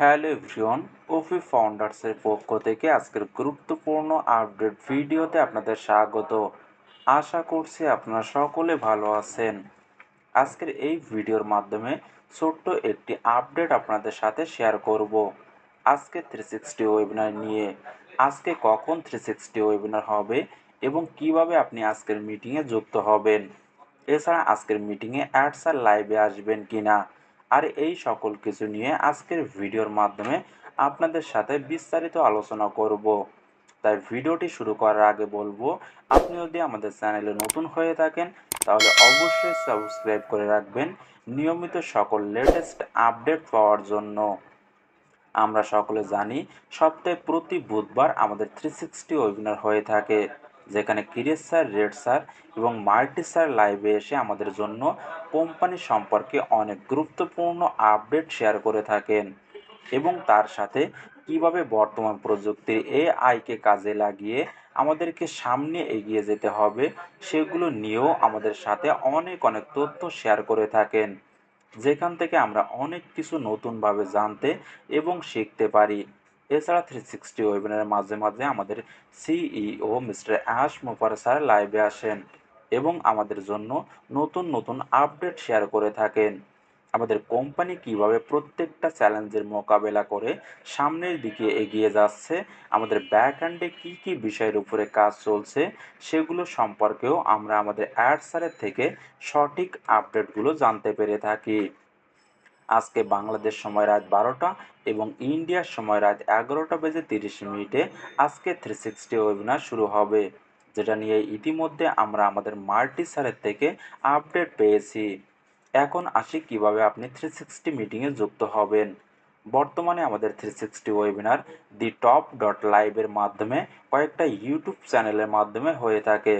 Hello everyone, ওফি ফাউন্ডার্সের পক্ষ থেকে আজকের গুরুত্বপূর্ণ আপডেট ভিডিওতে আপনাদের স্বাগত। আশা করছি আপনারা সকলে ভালো আছেন। আজকের এই ভিডিওর মাধ্যমে ছোট্ট একটি আপডেট আপনাদের সাথে শেয়ার করব। আজকে 360 ওয়েবিনার নিয়ে। আজকে কখন 360 ওয়েবিনার হবে এবং কিভাবে আপনি আজকের মিটিংয়ে যুক্ত হবেন। এছাড়া আজকের মিটিংয়ে অ্যাডস আর লাইভে আসবেন কিনা, আর এই সকল কিছু নিয়ে আজকের ভিডিওর মাধ্যমে আপনাদের সাথে বিস্তারিত আলোচনা করব। তাই ভিডিওটি শুরু করার আগে বলবো, আপনি যদি আমাদের চ্যানেলে নতুন হয়ে থাকেন তাহলে অবশ্যই সাবস্ক্রাইব করে রাখবেন নিয়মিত সকল লেটেস্ট আপডেট পাওয়ার জন্য। আমরা সকলে জানি সপ্তাহে প্রতি বুধবার আমাদের 360 ওয়েবিনার হয়ে থাকে, যেখানে কিরেশ স্যার, রেড স্যার এবং মাল্টি স্যার লাইভে এসে আমাদের জন্য কোম্পানি সম্পর্কে অনেক গুরুত্বপূর্ণ আপডেট শেয়ার করে থাকেন এবং তার সাথে কিভাবে বর্তমান প্রযুক্তির এআইকে কাজে লাগিয়ে আমাদেরকে সামনে এগিয়ে যেতে হবে সেগুলো নিয়েও আমাদের সাথে অনেক অনেক তথ্য শেয়ার করে থাকেন, যেখান থেকে আমরা অনেক কিছু নতুনভাবে জানতে এবং শিখতে পারি। এছাড়া 360 ওয়েবিনারের মাঝে মাঝে আমাদের সিইও মিস্টার অ্যাশ মুফার স্যার লাইভে আসেন এবং আমাদের জন্য নতুন নতুন আপডেট শেয়ার করে থাকেন। আমাদের কোম্পানি কিভাবে প্রত্যেকটা চ্যালেঞ্জের মোকাবেলা করে সামনের দিকে এগিয়ে যাচ্ছে, আমাদের ব্যাকএন্ডে কী কী বিষয়ের উপরে কাজ চলছে সেগুলো সম্পর্কেও আমরা আমাদের অ্যাড স্যারের থেকে সঠিক আপডেটগুলো জানতে পেরে থাকি। আজকে বাংলাদেশ সময় রাত 12টা এবং ইন্ডিয়ার সময় রাত 11টা বেজে 30 মিনিটে আজকে 360 ওয়েবিনার শুরু হবে, যেটা নিয়ে ইতিমধ্যে আমরা আমাদের মাল্টি স্যারের থেকে আপডেট পেয়েছি। এখন আসি কিভাবে আপনি 360 মিটিংয়ে যুক্ত হবেন। বর্তমানে আমাদের 360 ওয়েবিনার দি টপ ডট লাইভের মাধ্যমে কয়েকটা ইউটিউব চ্যানেলের মাধ্যমে হয়ে থাকে,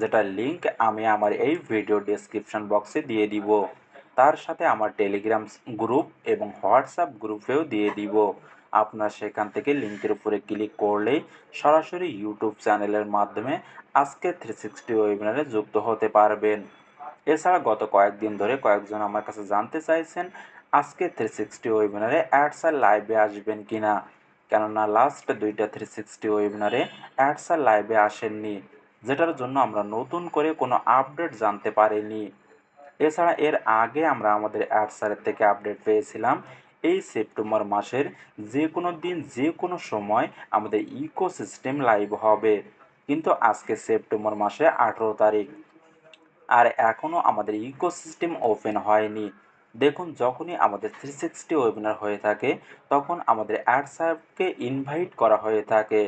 যেটা লিংক আমি আমার এই ভিডিও ডেসক্রিপশন বক্সে দিয়ে দিব। তার সাথে আমার টেলিগ্রাম গ্রুপ এবং হোয়াটসঅ্যাপ গ্রুপেও দিয়ে দিব। আপনার সেখান থেকে লিঙ্কের উপরে ক্লিক করলেই সরাসরি ইউটিউব চ্যানেলের মাধ্যমে আজকে 360 ওয়েবিনারে যুক্ত হতে পারবেন। এছাড়া গত কয়েকদিন ধরে কয়েকজন আমার কাছে জানতে চাইছেন আজকে 360 ওয়েবিনারে অ্যাডস আর লাইভে আসবেন কিনা, কেননা লাস্ট দুইটা 360 ওয়েবিনারে অ্যাডস আর লাইভে আসেননি, যেটার জন্য আমরা নতুন করে কোনো আপডেট জানতে পারিনি। এছাড়া এর আগে আমরা আমাদের অ্যাড স্যারের থেকে আপডেট পেয়েছিলাম এই সেপ্টেম্বর মাসের যে কোনো দিন যে কোনো সময় আমাদের ইকোসিস্টেম লাইভ হবে, কিন্তু আজকে সেপ্টেম্বর মাসে 18 তারিখ আর এখনও আমাদের ইকোসিস্টেম ওপেন হয়নি। দেখুন, যখনই আমাদের 360 ওয়েবিনার হয়ে থাকে তখন আমাদের অ্যাড স্যারকে ইনভাইট করা হয়ে থাকে,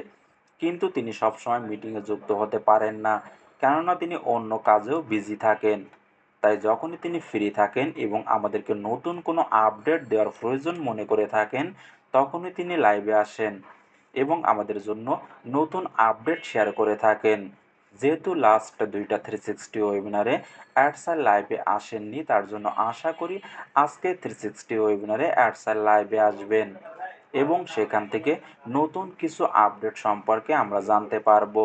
কিন্তু তিনি সবসময় মিটিংয়ে যুক্ত হতে পারেন না, কেননা তিনি অন্য কাজেও বিজি থাকেন। তাই যখনই তিনি ফ্রি থাকেন এবং আমাদেরকে নতুন কোনো আপডেট দেওয়ার প্রয়োজন মনে করে থাকেন তখনই তিনি লাইভে আসেন এবং আমাদের জন্য নতুন আপডেট শেয়ার করে থাকেন। যেহেতু লাস্ট দুইটা 360 ওয়েবিনারে অ্যাডস আর লাইভে আসেননি, তার জন্য আশা করি আজকে 360 ওয়েবিনারে অ্যাডস আর লাইভে আসবেন এবং সেখান থেকে নতুন কিছু আপডেট সম্পর্কে আমরা জানতে পারবো।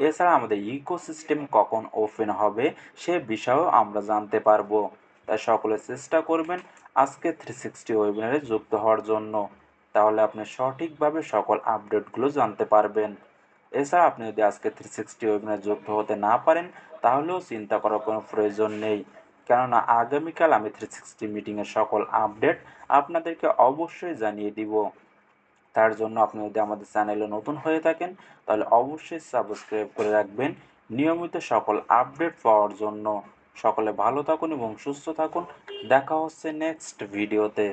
এছাড়া আমাদের ইকোসিস্টেম কখন ওপেন হবে সে বিষয়েও আমরা জানতে পারবো। তাই সকলে চেষ্টা করবেন আজকে 360 ওয়েবিনারে যুক্ত হওয়ার জন্য, তাহলে আপনি সঠিকভাবে সকল আপডেটগুলো জানতে পারবেন। এছাড়া আপনি যদি আজকে 360 ওয়েবিনারে যুক্ত হতে না পারেন তাহলেও চিন্তা করার কোনো প্রয়োজন নেই, কেননা আগামীকাল আমি 360 মিটিংয়ের সকল আপডেট আপনাদেরকে অবশ্যই জানিয়ে দিব। তার জন্য আপনি যদি আমাদের চ্যানেলে নতুন হয়ে থাকেন তাহলে অবশ্যই সাবস্ক্রাইব করে রাখবেন নিয়মিত সকল আপডেট পাওয়ার জন্য। সকলে ভালো থাকুন এবং সুস্থ থাকুন। দেখা হচ্ছে নেক্সট ভিডিওতে।